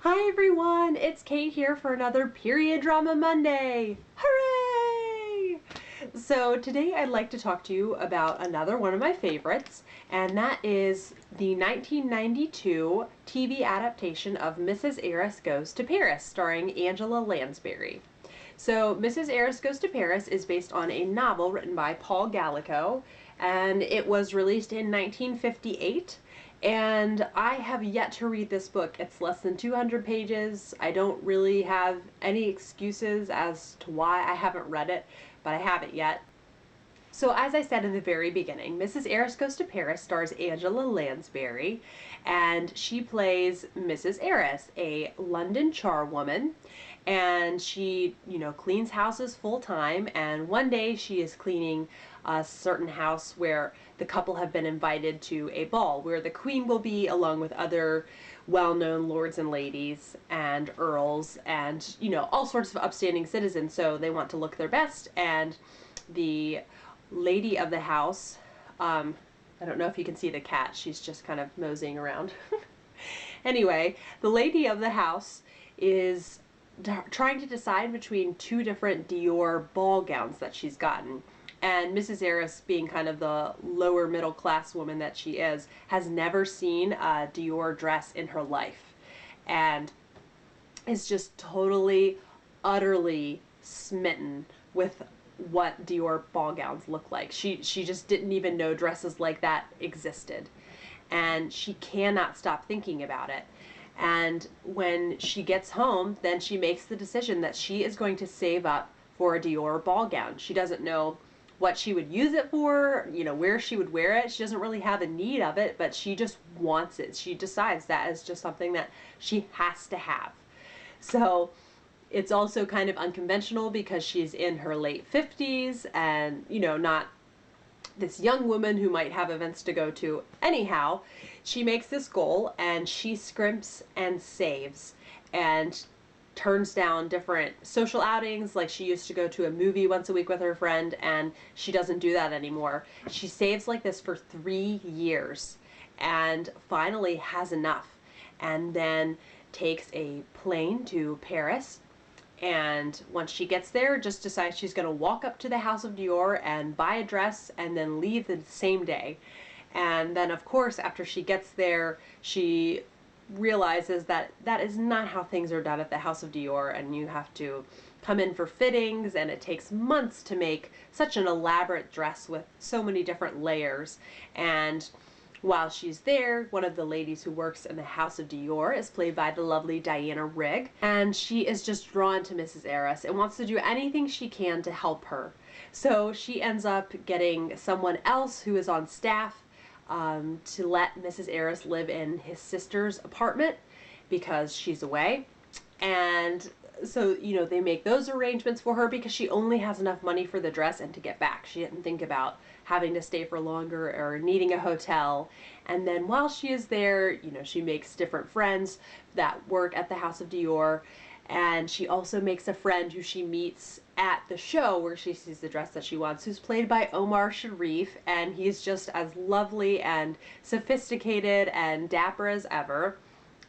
Hi everyone, it's Kate here for another Period Drama Monday. Hooray! So today I'd like to talk to you about another one of my favorites, and that is the 1992 TV adaptation of Mrs. Arris Goes to Paris, starring Angela Lansbury. So Mrs. Arris Goes to Paris is based on a novel written by Paul Gallico, and it was released in 1958. And I have yet to read this book. It's less than 200 pages. I don't really have any excuses as to why I haven't read it, but I haven't yet. So as I said in the very beginning, Mrs. Arris Goes to Paris stars Angela Lansbury, and she plays Mrs. Arris, a London charwoman, and she, cleans houses full time, and one day she is cleaning a certain house where the couple have been invited to a ball where the queen will be along with other well-known lords and ladies and earls and, all sorts of upstanding citizens, so they want to look their best, and the lady of the house, I don't know if you can see the cat, she's just kind of moseying around. Anyway, the lady of the house is trying to decide between two different Dior ball gowns that she's gotten. And Mrs. Arris, being kind of the lower middle class woman that she is, has never seen a Dior dress in her life. And is just totally, utterly smitten with what Dior ball gowns look like. She just didn't even know dresses like that existed. And she cannot stop thinking about it. And when she gets home, then she makes the decision that she is going to save up for a Dior ball gown. She doesn't know what she would use it for, where she would wear it. She doesn't really have a need of it, but she just wants it. She decides that is just something that she has to have. So it's also kind of unconventional because she's in her late 50s and, not this young woman who might have events to go to. Anyhow, she makes this goal and she scrimps and saves and turns down different social outings. Like she used to go to a movie once a week with her friend, and she doesn't do that anymore. She saves like this for 3 years and finally has enough, and then takes a plane to Paris. And once she gets there, just decides she's going to walk up to the House of Dior and buy a dress and then leave the same day. And then, of course, after she gets there, she realizes that that is not how things are done at the House of Dior, and you have to come in for fittings, and it takes months to make such an elaborate dress with so many different layers. And while she's there, one of the ladies who works in the House of Dior is played by the lovely Diana Rigg, and she is just drawn to Mrs. Arris and wants to do anything she can to help her. So she ends up getting someone else who is on staff to let Mrs. Arris live in his sister's apartment because she's away. And so, they make those arrangements for her because she only has enough money for the dress and to get back. She didn't think about having to stay for longer or needing a hotel. And then while she is there, she makes different friends that work at the House of Dior. And she also makes a friend who she meets at the show where she sees the dress that she wants, who's played by Omar Sharif, and he's just as lovely and sophisticated and dapper as ever.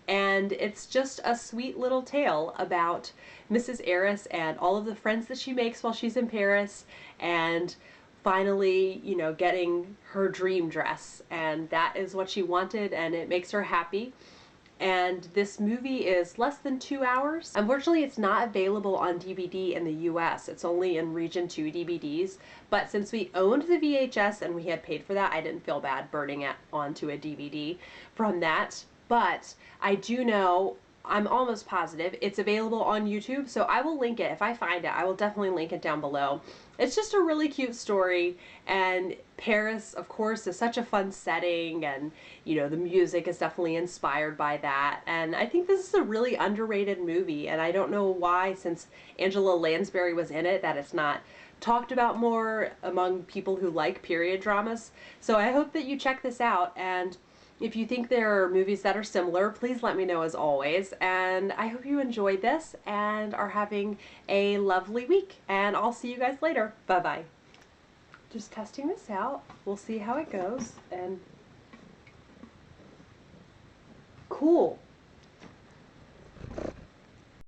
And it's just a sweet little tale about Mrs. Arris and all of the friends that she makes while she's in Paris, and finally, getting her dream dress. And that is what she wanted, and it makes her happy. And this movie is less than 2 hours. Unfortunately, it's not available on DVD in the US. It's only in Region 2 DVDs. But since we owned the VHS and we had paid for that, I didn't feel bad burning it onto a DVD from that. But I do know, I'm almost positive, it's available on YouTube, so I will link it. If I find it, I will definitely link it down below. It's just a really cute story, and Paris, of course, is such a fun setting, and, the music is definitely inspired by that. And I think this is a really underrated movie, and I don't know why, since Angela Lansbury was in it, that it's not talked about more among people who like period dramas. So I hope that you check this out, and if you think there are movies that are similar, please let me know as always. And I hope you enjoyed this and are having a lovely week. And I'll see you guys later. Bye-bye. Just testing this out. We'll see how it goes. And cool.